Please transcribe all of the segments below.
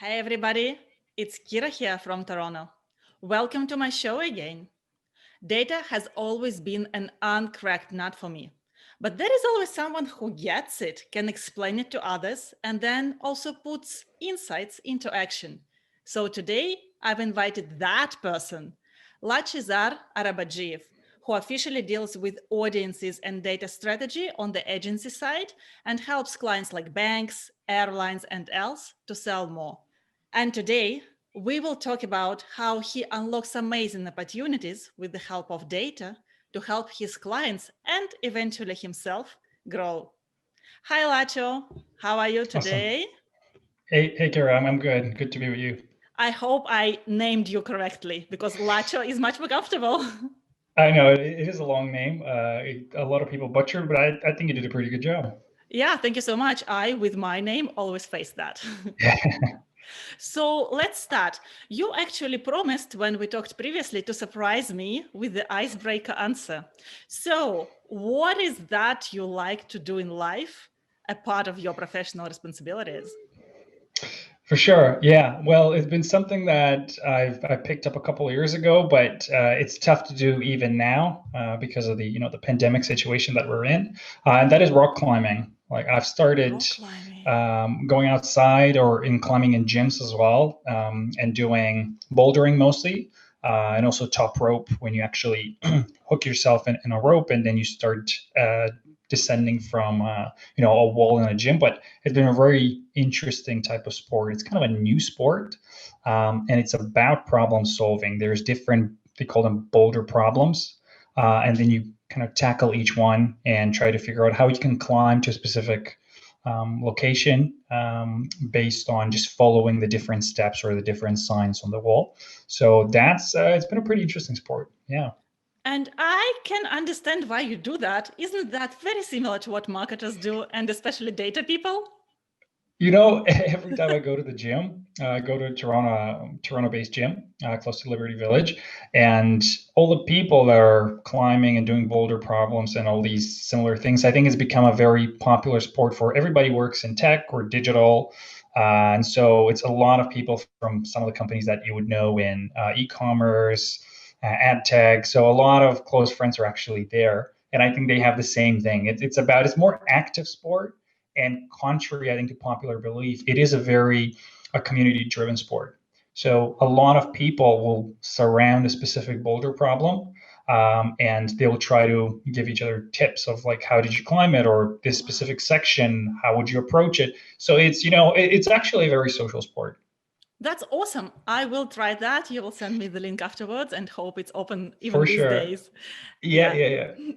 Hi, everybody. It's Kira here from Toronto. Welcome to my show again. Data has always been an uncracked nut for me. But there is always someone who gets it, can explain it to others, and then also puts insights into action. So today, I've invited that person, Lachezar Arabadzhiev, who officially deals with audiences and data strategy on the agency side and helps clients like banks, airlines, and else to sell more. And today, we will talk about how he unlocks amazing opportunities with the help of data to help his clients and eventually himself grow. Hi, Lacho. How are you Awesome. today? Hey, Kira, I'm good. Good to be with you. I hope I named you correctly because Lacho is much more comfortable. I know it is a long name. A lot of people butcher, but I think you did a pretty good job. Yeah, thank you so much. I, with my name, always face that. So let's start. You actually promised when we talked previously to surprise me with the icebreaker answer. So, what is that you like to do in life, a part of your professional responsibilities? For sure. Yeah. Well, it's been something that I picked up a couple of years ago, but it's tough to do even now because of the pandemic situation that we're in, and that is rock climbing. Like I've started Rock climbing. going outside or in climbing in gyms as well, and doing bouldering mostly, and also top rope when you actually hook yourself in a rope and then you start descending from a wall in a gym. But it's been a very interesting type of sport. It's kind of a new sport, and it's about problem solving. There's different, they call them boulder problems, and then you kind of tackle each one and try to figure out how you can climb to a specific location based on just following the different steps or the different signs on the wall. So that's it's been a pretty interesting sport. Yeah. And I can understand why you do that. Isn't that very similar to what marketers do, and especially data people? Every time I go to the gym, I go to Toronto-based gym, close to Liberty Village, and all the people that are climbing and doing boulder problems and all these similar things, I think it's become a very popular sport for everybody who works in tech or digital. And so it's a lot of people from some of the companies that you would know in e-commerce, ad tech. So a lot of close friends are actually there. And I think they have the same thing. It's more active sport, and contrary, I think, to popular belief, it is a community-driven sport. So a lot of people will surround a specific boulder problem, and they'll try to give each other tips of like, how did you climb it, or this specific section, how would you approach it? So it's actually a very social sport. That's awesome. I will try that. You will send me the link afterwards and hope it's open even For these sure. days. Yeah, Yeah. yeah, yeah.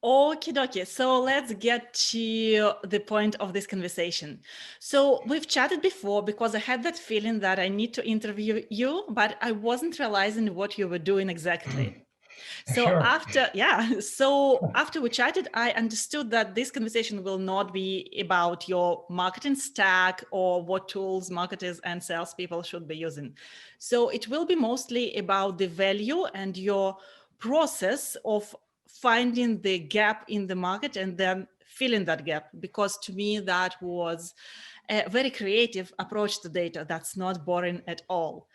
Okie dokie. So let's get to the point of this conversation. So we've chatted before because I had that feeling that I need to interview you, but I wasn't realizing what you were doing exactly. So Sure. after we chatted, I understood that this conversation will not be about your marketing stack or what tools marketers and salespeople should be using. So it will be mostly about the value and your process of finding the gap in the market and then filling that gap. Because to me, that was a very creative approach to data. That's not boring at all.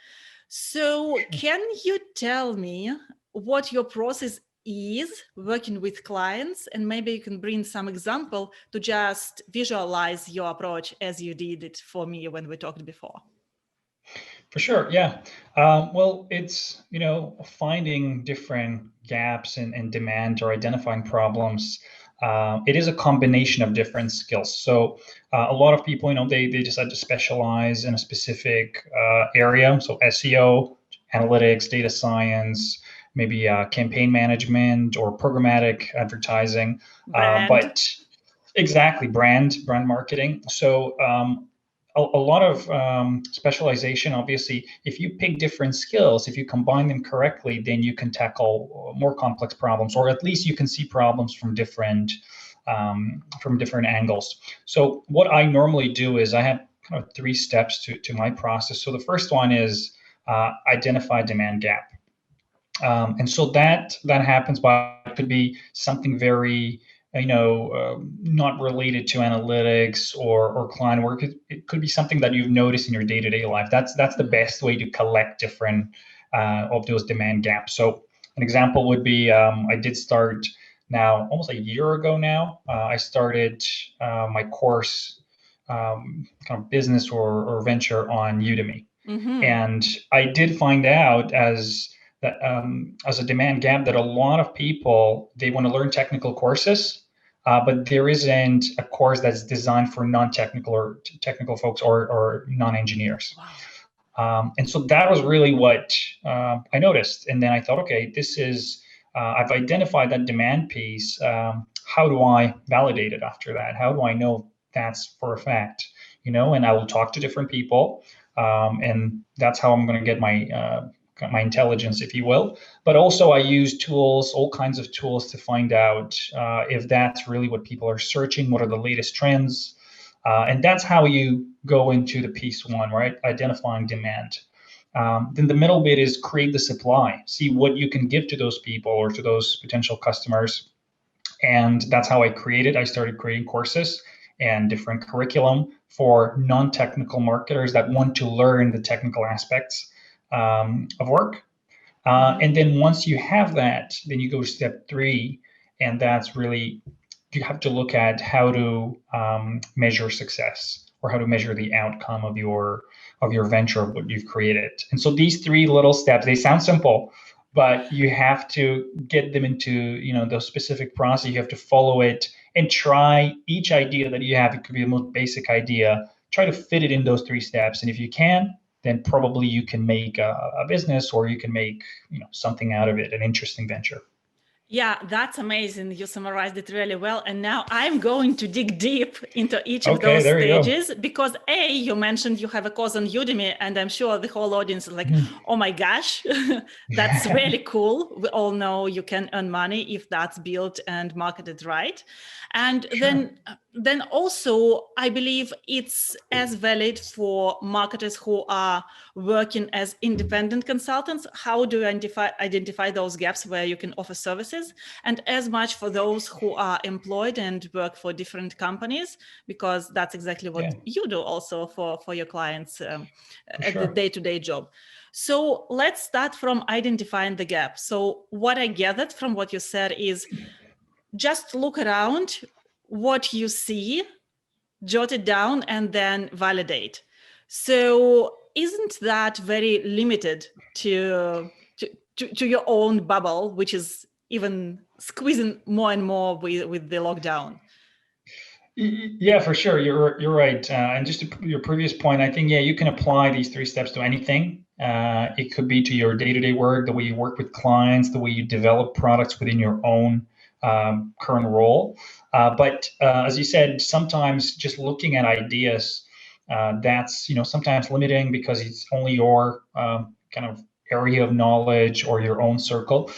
So, can you tell me what your process is working with clients? And maybe you can bring some example to just visualize your approach as you did it for me when we talked before. For sure, yeah. Well, it's finding different gaps in demand or identifying problems. It is a combination of different skills. So a lot of people, they decide to specialize in a specific area. So SEO, analytics, data science, maybe campaign management or programmatic advertising. Brand. But exactly, brand marketing. So a lot of specialization. Obviously, if you pick different skills, if you combine them correctly, then you can tackle more complex problems, or at least you can see problems from different angles. So what I normally do is I have kind of three steps to my process. So the first one is identify demand gap. And so that happens by, it could be something very not related to analytics or client work. It could be something that you've noticed in your day-to-day life. That's the best way to collect different of those demand gaps. So an example would be I did start now almost a year ago now. I started my course kind of business or venture on Udemy. And I did find out as a demand gap that a lot of people, they want to learn technical courses, but there isn't a course that's designed for non-technical or technical folks or non-engineers. Wow. And so that was really what I noticed. And then I thought, okay, I've identified that demand piece. How do I validate it after that? How do I know that's for a fact? And I will talk to different people. And that's how I'm going to get my intelligence, if you will. But also I use tools, all kinds of tools to find out if that's really what people are searching, what are the latest trends. And that's how you go into the piece one, right? Identifying demand. Then the middle bit is create the supply, see what you can give to those people or to those potential customers. And that's how I started creating courses and different curriculum for non-technical marketers that want to learn the technical aspects of work. And then once you have that, then you go to step 3, and that's really, you have to look at how to measure success or how to measure the outcome of your venture, of what you've created. And so these 3 little steps, they sound simple, but you have to get them into those specific process. You have to follow it and try each idea that you have. It could be the most basic idea. Try to fit it in those 3 steps, and if you can, then probably you can make a business, or you can make something out of it, an interesting venture. Yeah, that's amazing. You summarized it really well. And now I'm going to dig deep into each of those stages because you mentioned you have a course on Udemy, and I'm sure the whole audience is like, oh my gosh, that's really cool. We all know you can earn money if that's built and marketed right. And then also, I believe it's as valid for marketers who are working as independent consultants. How do you identify those gaps where you can offer services? And as much for those who are employed and work for different companies, because that's exactly what you do also for your clients at the day-to-day job. So let's start from identifying the gap. So what I gathered from what you said is just look around, what you see, jot it down, and then validate. So isn't that very limited to your own bubble, which is even squeezing more and more with the lockdown? Yeah, for sure. You're right. And just to your previous point, I think, you can apply these 3 steps to anything. It could be to your day-to-day work, the way you work with clients, the way you develop products within your own current role. But as you said, sometimes just looking at ideas, that's sometimes limiting because it's only your kind of area of knowledge or your own circle.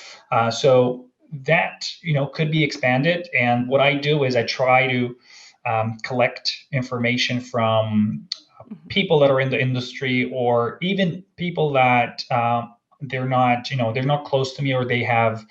So that could be expanded. And what I do is I try to collect information from people that are in the industry, or even people that they're not close to me, or they have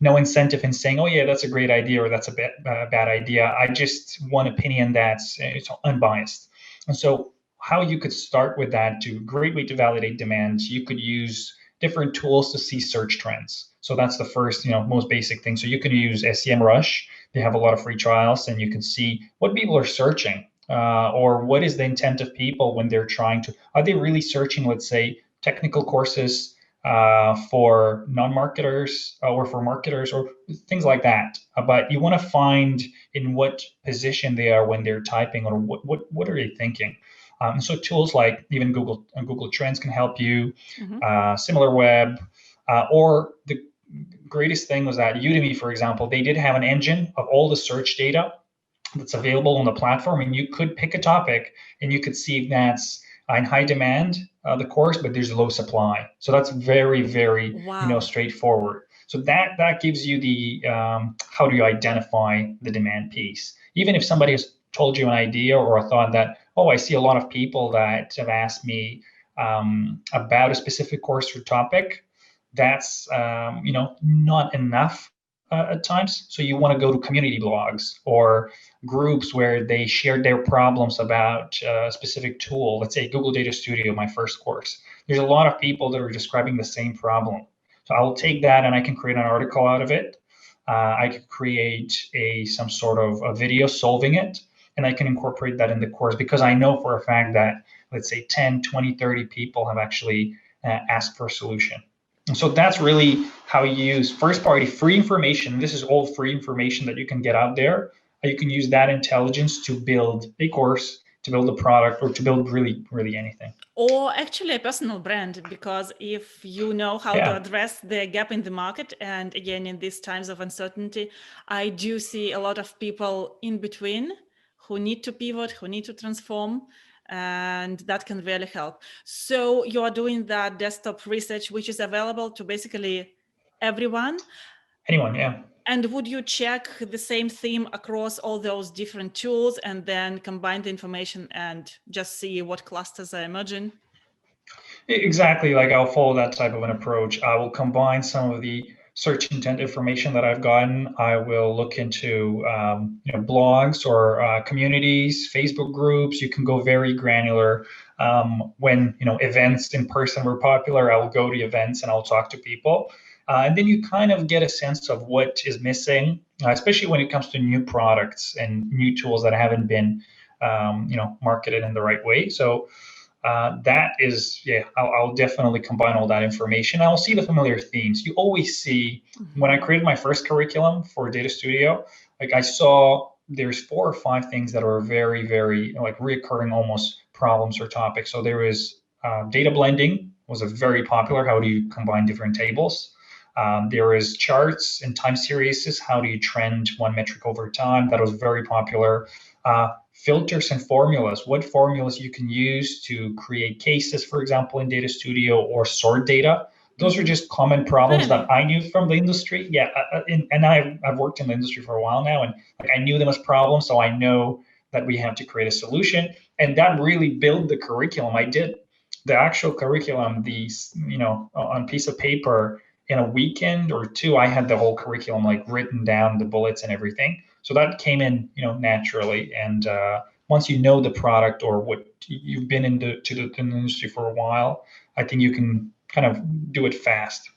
no incentive in saying, oh yeah, that's a great idea, or that's a bad idea. I just want opinion that's unbiased. And so how you could start with that, to great way to validate demand, you could use different tools to see search trends. So that's the first, most basic thing. So you can use SEMrush. They have a lot of free trials, and you can see what people are searching, or what is the intent of people when they're are they really searching, let's say, technical courses for non-marketers or for marketers or things like that. But you want to find in what position they are when they're typing, or what are they thinking. So tools like even Google Trends can help you, SimilarWeb, or the greatest thing was that Udemy, for example, they did have an engine of all the search data that's available on the platform, and you could pick a topic and you could see if that's in high demand, the course, but there's low supply. So that's very, very straightforward. So that gives you the how do you identify the demand piece. Even if somebody has told you an idea or a thought that, oh, I see a lot of people that have asked me about a specific course or topic, that's not enough at times. So you want to go to community blogs or groups where they shared their problems about a specific tool. Let's say Google Data Studio, my first course. There's a lot of people that are describing the same problem. So I'll take that and I can create an article out of it. I could create some sort of a video solving it, and I can incorporate that in the course because I know for a fact that, let's say, 10, 20, 30 people have actually asked for a solution. And so that's really how you use first-party free information. This is all free information that you can get out there. You can use that intelligence to build a course, to build a product, or to build really, really anything. Or actually a personal brand, because if you know how to address the gap in the market, and again, in these times of uncertainty, I do see a lot of people in between who need to pivot, who need to transform, and that can really help. So you are doing that desktop research, which is available to basically everyone? Anyone, yeah. And would you check the same theme across all those different tools and then combine the information and just see what clusters are emerging? Exactly. Like I'll follow that type of an approach. I will combine some of the search intent information that I've gotten. I will look into blogs or communities, Facebook groups. You can go very granular. When events in person were popular, I will go to events and I'll talk to people. And then you kind of get a sense of what is missing, especially when it comes to new products and new tools that haven't been, marketed in the right way. So that is, I'll definitely combine all that information. I'll see the familiar themes. You always see, when I created my first curriculum for Data Studio, like I saw there's 4 or 5 things that are very, very like reoccurring almost problems or topics. So there is data blending was a very popular. How do you combine different tables? There is charts and time series. How do you trend one metric over time? That was very popular. Filters and formulas, what formulas you can use to create cases, for example, in Data Studio, or sort data. Those are just common problems that I knew from the industry. Yeah, and I've worked in the industry for a while now, and I knew them as problems, so I know that we have to create a solution. And that really built the curriculum. I did the actual curriculum, on piece of paper in a weekend or 2. I had the whole curriculum like written down, the bullets and everything. So that came in, naturally. And once you know the product or what you've been in the industry for a while, I think you can kind of do it fast.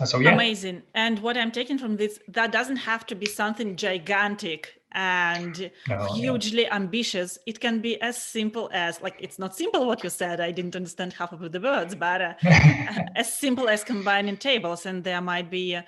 So yeah. Amazing. And what I'm taking from this, that doesn't have to be something gigantic and hugely ambitious. It can be as simple as, like, it's not simple what you said. I didn't understand half of the words, but as simple as combining tables, and there might be a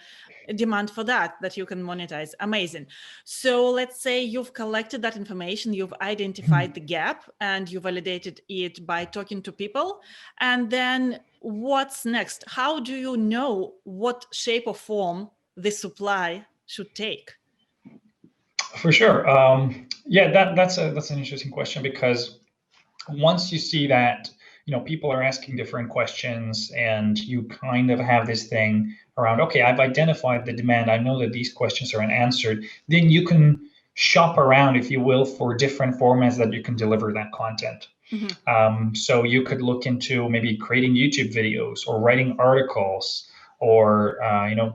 demand for that you can monetize. Amazing. So let's say you've collected that information, you've identified the gap, and you validated it by talking to people. And then what's next? How do you know what shape or form the supply should take? For sure. That's an interesting question, because once you see that people are asking different questions, and you kind of have this thing around, okay, I've identified the demand, I know that these questions are unanswered, then you can shop around, if you will, for different formats that you can deliver that content. So you could look into maybe creating YouTube videos, or writing articles, or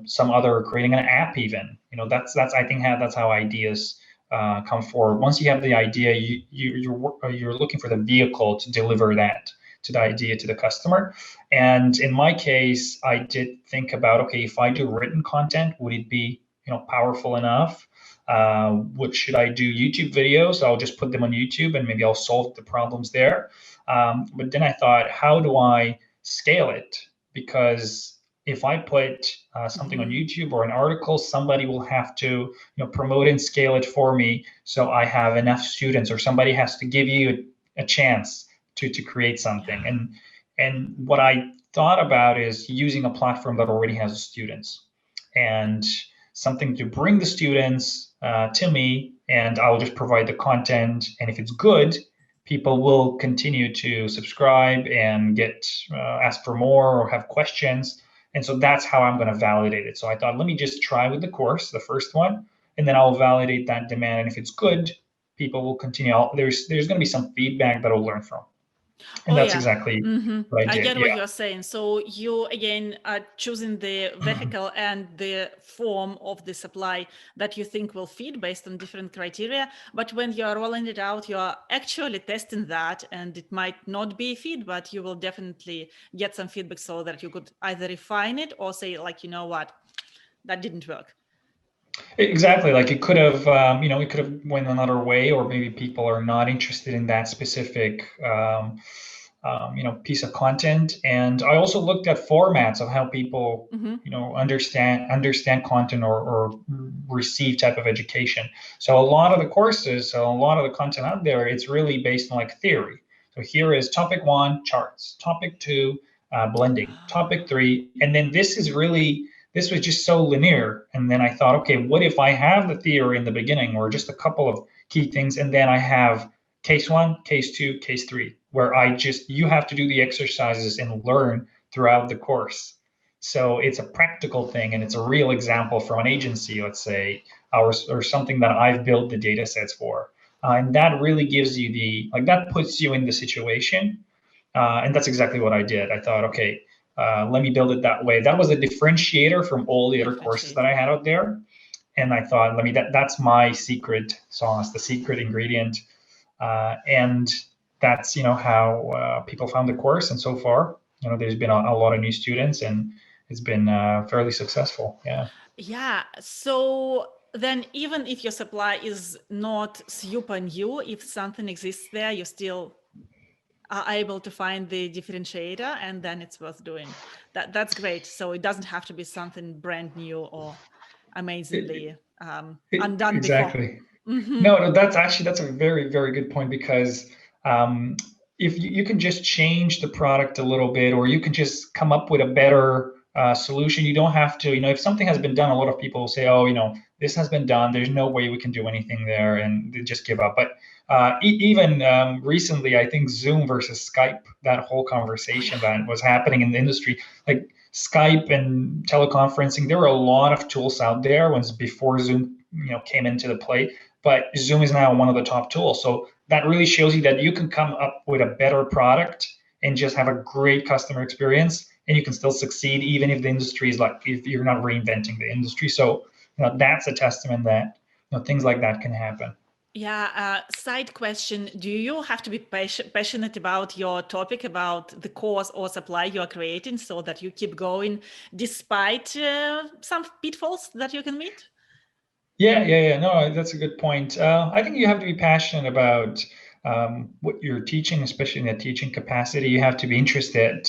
some other, creating an app even. That's I think that's how ideas come forward. Once you have the idea, you're looking for the vehicle to deliver that to the idea to the customer. And in my case, I did think about, okay, if I do written content, would it be powerful enough? What should I do? YouTube videos? I'll just put them on YouTube, and maybe I'll solve the problems there. But then I thought, how do I scale it? Because if I put something on YouTube or an article, somebody will have to promote and scale it for me, so I have enough students, or somebody has to give you a chance to create something. And what I thought about is using a platform that already has students, and something to bring the students to me, and I'll just provide the content. And if it's good, people will continue to subscribe and get ask for more or have questions. And so that's how I'm going to validate it. So I thought, let me just try with the course, the first one, and then I'll validate that demand. And if it's good, people will continue. There's going to be some feedback that I'll learn from. And Oh that's yeah. exactly what I I did. get what Yeah. you're saying. So you again are choosing the vehicle and the form of the supply that you think will fit based on different criteria. But when you're rolling it out, you're actually testing that, and it might not be a fit, but you will definitely get some feedback so that you could either refine it or say, like, you know what, that didn't work. Exactly. Like it could have, it could have went another way, or maybe people are not interested in that specific, piece of content. And I also looked at formats of how people, understand content or receive type of education. So a lot of the courses, so a lot of the content out there, it's really based on like theory. So here is topic one, charts. Topic two, blending. Topic three, and then this was just so linear. And then I thought, okay, what if I have the theory in the beginning or just a couple of key things, and then I have case one, case two, case three, where you have to do the exercises and learn throughout the course. So it's a practical thing and it's a real example from an agency, let's say, or something that I've built the data sets for. And that really gives you that puts you in the situation. And that's exactly what I did. I thought, okay, let me build it that way. That was a differentiator from all the other courses that I had out there. And I thought, that's my secret sauce, the secret ingredient. And that's, how people found the course. And so far, there's been a lot of new students and it's been fairly successful. Yeah. Yeah. So then even if your supply is not super new, if something exists there, you still are able to find the differentiator, and then it's worth doing. That's great. So it doesn't have to be something brand new or amazingly undone before. Exactly. Hmm. No, that's a very, very good point because um, if you can just change the product a little bit, or you can just come up with a better solution, you don't have to, if something has been done, a lot of people will say, oh, this has been done. There's no way we can do anything there, and they just give up. But even recently, I think Zoom versus Skype, that whole Oh conversation yeah. that was happening in the industry, like Skype and teleconferencing, there were a lot of tools out there once before Zoom, came into the play. But Zoom is now one of the top tools. So that really shows you that you can come up with a better product and just have a great customer experience, and you can still succeed even if the industry is like if you're not reinventing the industry. So that's a testament that things like that can happen. Yeah, side question. Do you have to be passionate about your topic, about the course or supply you are creating so that you keep going despite some pitfalls that you can meet? Yeah. No, that's a good point. I think you have to be passionate about what you're teaching, especially in a teaching capacity. You have to be interested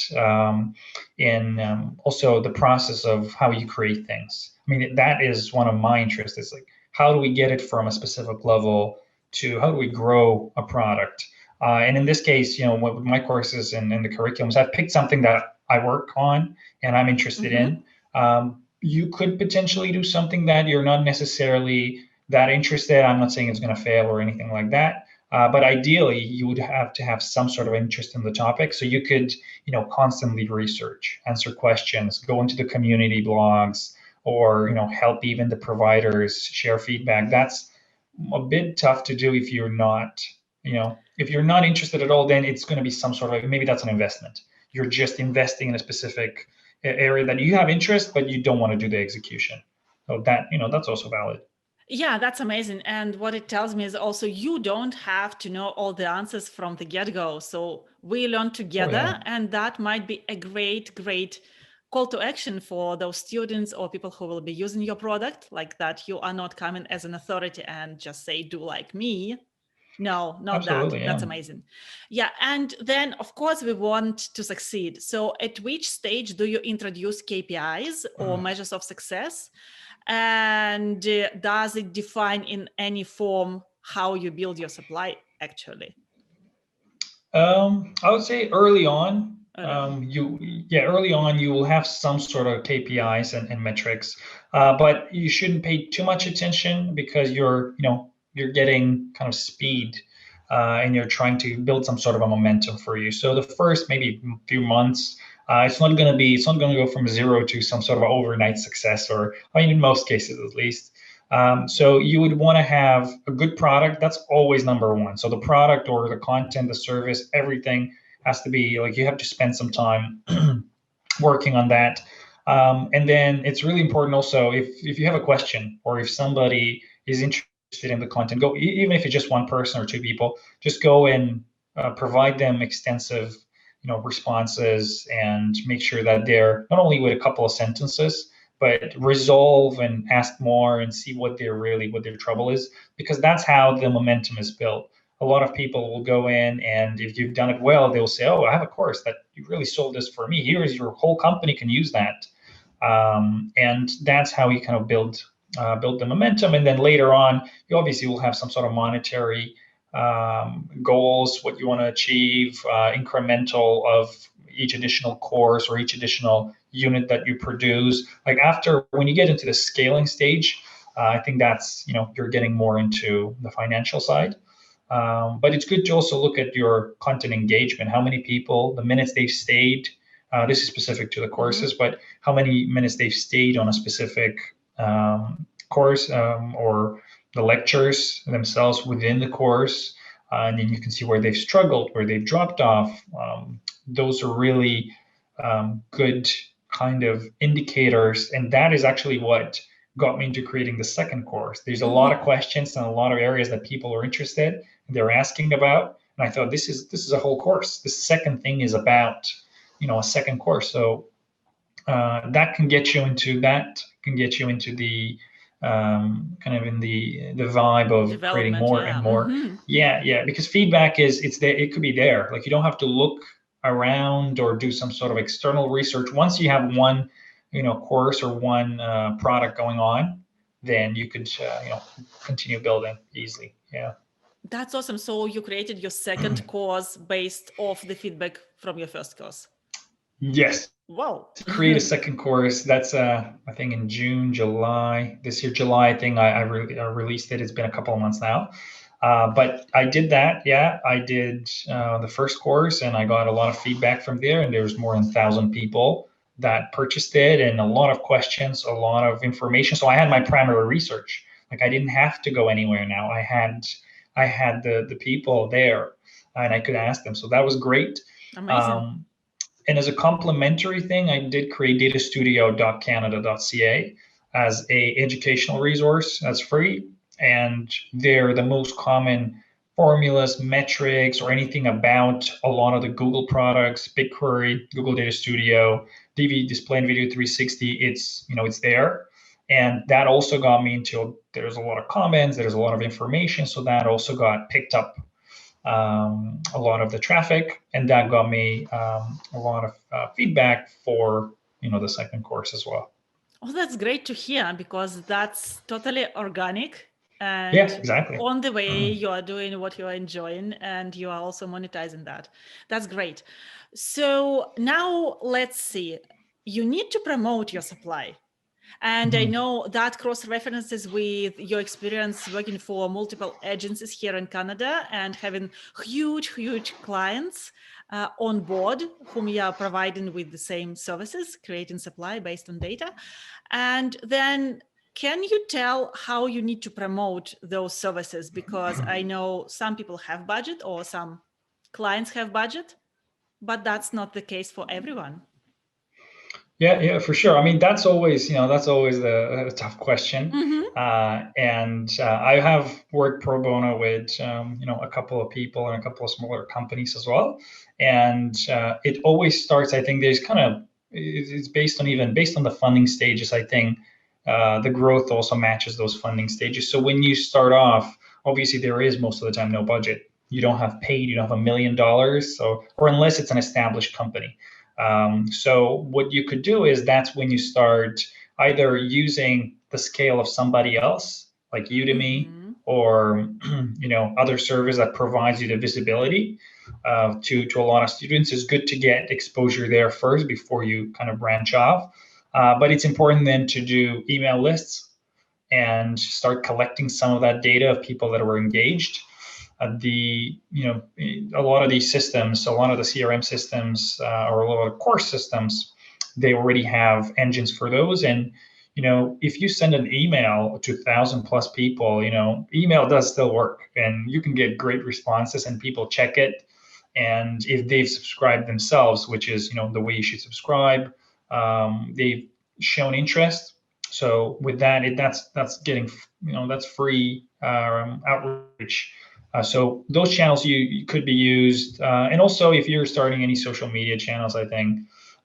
in also the process of how you create things. I mean, that is one of my interests. It's like, how do we get it from a specific level to how do we grow a product? And in this case, with my courses and the curriculums, I've picked something that I work on and I'm interested Mm-hmm. in. You could potentially do something that you're not necessarily that interested. I'm not saying it's going to fail or anything like that. But ideally, you would have to have some sort of interest in the topic. So you could, constantly research, answer questions, go into the community blogs, or, help even the providers share feedback. That's a bit tough to do if you're not, if you're not interested at all, then it's going to be some sort of, maybe that's an investment. You're just investing in a specific area that you have interest, but you don't want to do the execution. So that, that's also valid. Yeah, that's amazing. And what it tells me is also you don't have to know all the answers from the get-go. So we learn Oh together, yeah, and that might be a great call to action for those students or people who will be using your product, like that you are not coming as an authority and just say, do like me. No, not that. absolutely, That's yeah. amazing. Yeah. And then, of course, we want to succeed. So, at which stage do you introduce KPIs or measures of success? And does it define in any form how you build your supply actually? I would say early on, Early on. early on you will have some sort of KPIs and metrics, but you shouldn't pay too much attention because you're getting kind of speed, and you're trying to build some sort of a momentum for you. So the first maybe few months, it's not going to go from zero to some sort of overnight success, or I mean, in most cases at least. So you would want to have a good product. That's always number one. So the product or the content, the service, everything, has to be like, you have to spend some time working on that. And then it's really important also, if you have a question, or if somebody is interested in the content, go, even if it's just one person or two people, just go and provide them extensive responses, and make sure that they're not only with a couple of sentences, but resolve and ask more and see what their trouble is, because that's how the momentum is built. A lot of people will go in, and if you've done it well, they'll say, oh, I have a course that you really sold this for me. Here's your whole company can use that. And that's how you kind of build the momentum. And then later on, you obviously will have some sort of monetary goals, what you want to achieve, incremental of each additional course or each additional unit that you produce. Like after, when you get into the scaling stage, I think that's, you're getting more into the financial side. But it's good to also look at your content engagement, how many people, the minutes they've stayed. This is specific to the courses, but how many minutes they've stayed on a specific course, or the lectures themselves within the course. And then you can see where they've struggled, where they've dropped off. Those are really good kind of indicators. And that is actually what got me into creating the second course. There's a lot of questions and a lot of areas that people are interested, they're asking about. And I thought, this is a whole course. This second thing is about, a second course. So that can get you into the kind of in the vibe of creating more and more. Yeah, because feedback it's there. It could be there. Like, you don't have to look around or do some sort of external research. Once you have one, course or one product going on, then you could continue building easily. Yeah. That's awesome. So you created your second course based off the feedback from your first course. Yes. Wow. To create a second course, that's I think in July this year. July, I think I released it. It's been a couple of months now. But I did that. Yeah, I did the first course, and I got a lot of feedback from there. And there was more than 1,000 people that purchased it, and a lot of questions, a lot of information. So I had my primary research. Like, I didn't have to go anywhere now. I had the people there, and I could ask them. So that was great. Amazing. And as a complementary thing, I did create datastudio.canada.ca as a educational resource that's free. And they're the most common formulas, metrics, or anything about a lot of the Google products, BigQuery, Google Data Studio, DV Display and Video 360. It's there. And that also got me into, there's a lot of comments, there's a lot of information. So that also got picked up a lot of the traffic, and that got me a lot of feedback for the second course as well. Oh, that's great to hear, because that's totally organic, and yeah, exactly. On the way you are doing what you are enjoying, and you are also monetizing that. That's great. So now let's see. You need to promote your supply. And I know that cross-references with your experience working for multiple agencies here in Canada and having huge clients on board whom you are providing with the same services, creating supply based on data. And then can you tell how you need to promote those services? Because I know some people have budget, or some clients have budget, but that's not the case for everyone. Yeah, for sure. I mean, that's always the tough question. And I have worked pro bono with, a couple of people and a couple of smaller companies as well. And it always starts, I think it's based on the funding stages. I think the growth also matches those funding stages. So when you start off, obviously there is most of the time no budget. You don't have $1 million. Or unless it's an established company. So what you could do is, that's when you start either using the scale of somebody else, like Udemy, or other service that provides you the visibility to a lot of students. It's good to get exposure there first before you kind of branch off. But it's important then to do email lists and start collecting some of that data of people that were engaged. A lot of these systems, a lot of the CRM systems, or a lot of course systems, they already have engines for those. And if you send an email to 1,000 plus people, email does still work, and you can get great responses, and people check it. And if they've subscribed themselves, which is the way you should subscribe, they've shown interest. So with that, that's getting that's free outreach. So those channels you could be used, and also if you're starting any social media channels, I think,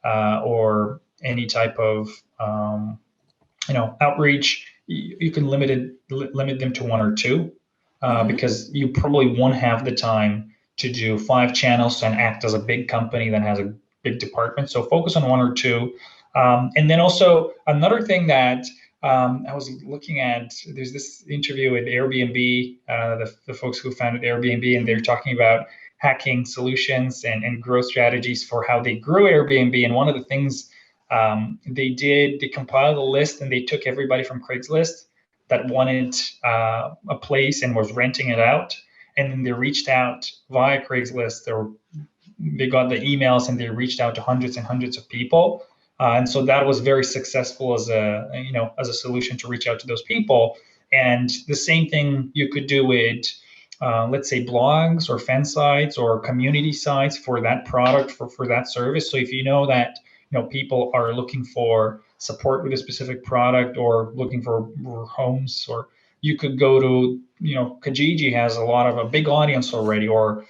or any type of outreach, you can limit them to one or two, because you probably won't have the time to do 5 channels and act as a big company that has a big department. So focus on one or two. And then also another thing that I was looking at, there's this interview with Airbnb, the folks who founded Airbnb, and they're talking about hacking solutions and growth strategies for how they grew Airbnb. And one of the things they compiled a list, and they took everybody from Craigslist that wanted a place and was renting it out. And then they reached out via Craigslist, or they got the emails and they reached out to hundreds and hundreds of people. And so that was very successful as a solution to reach out to those people. And the same thing you could do with, let's say, blogs or fan sites or community sites for that product, for that service. So if you know that people are looking for support with a specific product or looking for homes, or you could go to, Kijiji has a big audience already, or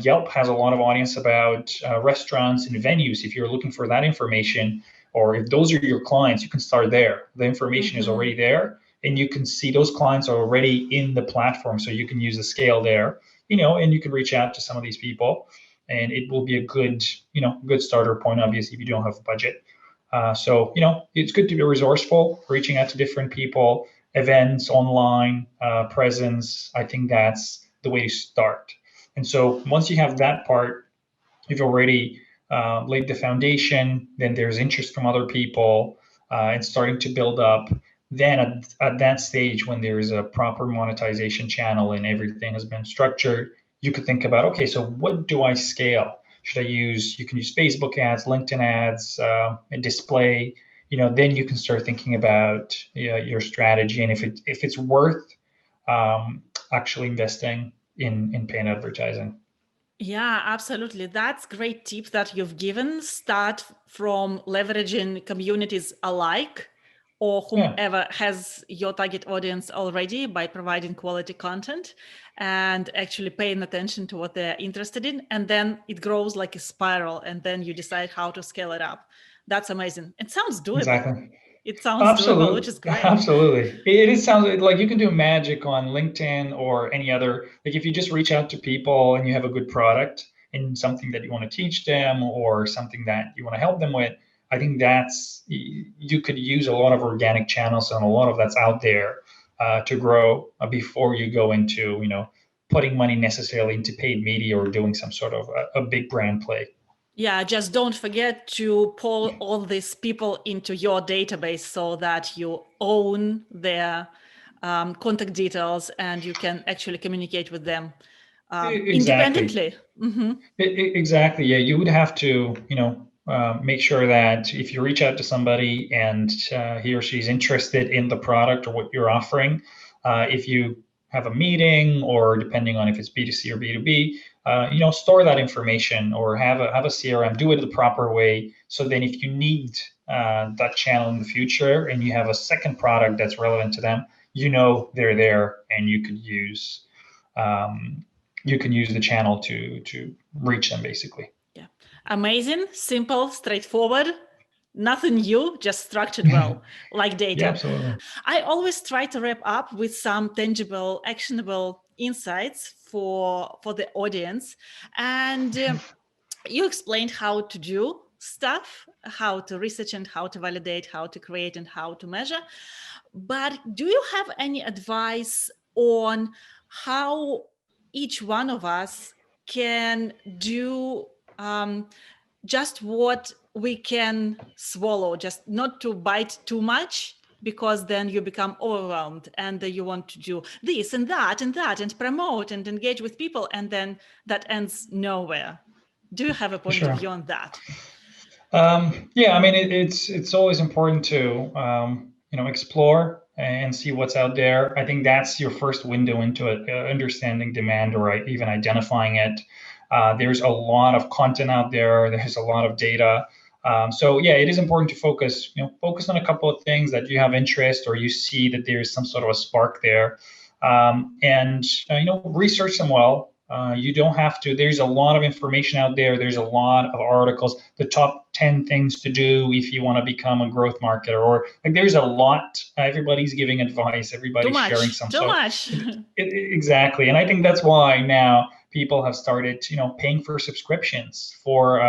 Yelp has a lot of audience about restaurants and venues. If you're looking for that information, or if those are your clients, you can start there. The information is already there, and you can see those clients are already in the platform, so you can use the scale there, and you can reach out to some of these people, and it will be a good starter point, obviously, if you don't have a budget. So it's good to be resourceful, reaching out to different people, events, online presence. I think that's the way to start. And so once you have that part, you've already laid the foundation, then there's interest from other people, and starting to build up. Then at that stage, when there's a proper monetization channel and everything has been structured, you could think about, okay, so what do I scale? You can use Facebook ads, LinkedIn ads, and display. Then you can start thinking about your strategy, and if it's worth actually investing in paid advertising. Yeah, absolutely. That's great tip that you've given. Start from leveraging communities alike, or whomever has your target audience already, by providing quality content and actually paying attention to what they're interested in. And then it grows like a spiral, and then you decide how to scale it up. That's amazing. It sounds doable. Exactly. It sounds doable, which is great. Absolutely. It sounds like you can do magic on LinkedIn or any other, like if you just reach out to people and you have a good product and something that you want to teach them or something that you want to help them with, I think you could use a lot of organic channels, and a lot of that's out there to grow before you go into, putting money necessarily into paid media or doing some sort of a big brand play. Yeah, just don't forget to pull all these people into your database so that you own their contact details and you can actually communicate with them independently. Exactly. Yeah, you would have to, make sure that if you reach out to somebody and he or she's interested in the product or what you're offering, if you have a meeting, or depending on if it's B2C or B2B, store that information, or have a CRM, do it the proper way. So then if you need that channel in the future and you have a second product that's relevant to them, they're there, and you could use the channel to reach them, basically. Yeah. Amazing, simple, straightforward. Nothing new, just structured well, like data. Yeah, absolutely. I always try to wrap up with some tangible, actionable insights for the audience. And you explained how to do stuff, how to research and how to validate, how to create and how to measure. But do you have any advice on how each one of us can do just what we can swallow, just not to bite too much, because then you become overwhelmed and you want to do this and that and promote and engage with people, and then that ends nowhere. Do you have a point of view on that? Yeah, I mean, it's always important to explore and see what's out there. I think that's your first window into it, understanding demand or even identifying it. There's a lot of content out there. There's a lot of data. So yeah, it is important to focus on a couple of things that you have interest or you see that there's some sort of a spark there, and research them well. You don't have to. There's a lot of information out there. There's a lot of articles. The top 10 things to do if you want to become a growth marketer, or like there's a lot. Everybody's giving advice. Everybody's sharing some Too much. Exactly, and I think that's why now people have started, paying for subscriptions for.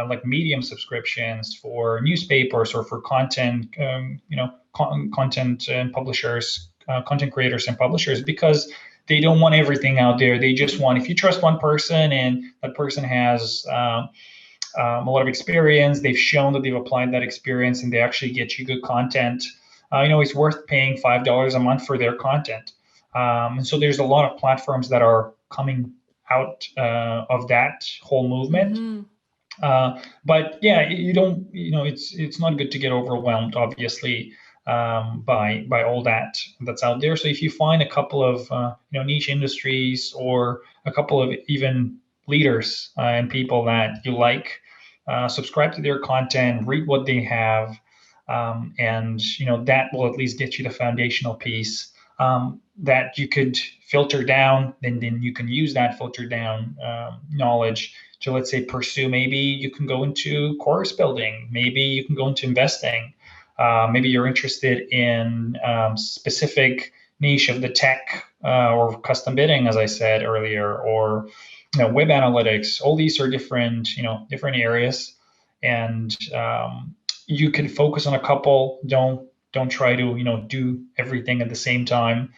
Like Medium subscriptions for newspapers or for content, content and publishers, content creators and publishers, because they don't want everything out there. They just want, if you trust one person and that person has a lot of experience, they've shown that they've applied that experience and they actually get you good content, it's worth paying $5 a month for their content. And so there's a lot of platforms that are coming out of that whole movement. Mm-hmm. But yeah, you don't, it's not good to get overwhelmed, obviously, by all that's out there. So if you find a couple of niche industries or a couple of even leaders and people that you like, subscribe to their content, read what they have, and that will at least get you the foundational piece that you could filter down, and then you can use that filter down knowledge to, let's say, pursue. Maybe you can go into course building. Maybe you can go into investing. Maybe you're interested in specific niche of the tech or custom bidding, as I said earlier, or web analytics. All these are different areas, and you can focus on a couple. Don't try to do everything at the same time.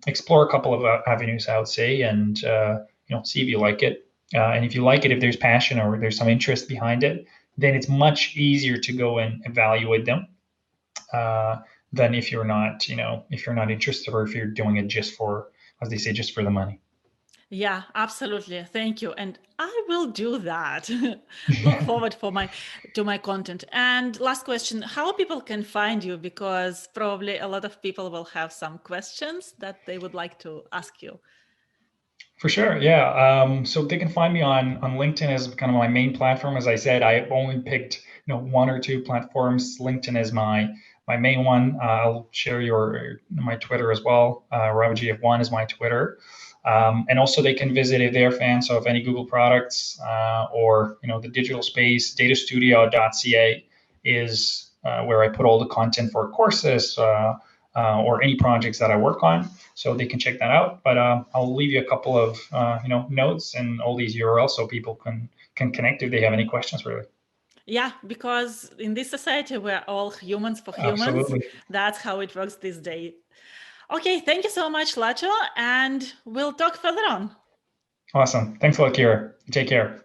Explore a couple of avenues, I would say, and see if you like it. And if you like it, if there's passion or there's some interest behind it, then it's much easier to go and evaluate them than if you're not interested, or if you're doing it just for, as they say, just for the money. Yeah, absolutely. Thank you. And I will do that. Look forward to my content. And last question, how people can find you? Because probably a lot of people will have some questions that they would like to ask you. For sure, yeah. So they can find me on LinkedIn as kind of my main platform. As I said, I only picked one or two platforms. LinkedIn is my main one. I'll share my Twitter as well. Arabadzhiev1 is my Twitter. And also they can visit, if they're fans of any Google products or the digital space, datastudio.ca is where I put all the content for courses or any projects that I work on. So they can check that out. But I'll leave you a couple of notes and all these URLs so people can connect if they have any questions, really. Yeah, because in this society, we're all humans for humans. Absolutely. That's how it works these days. Okay, thank you so much, Lacho, and we'll talk further on. Awesome. Thanks a lot, Kira. Take care.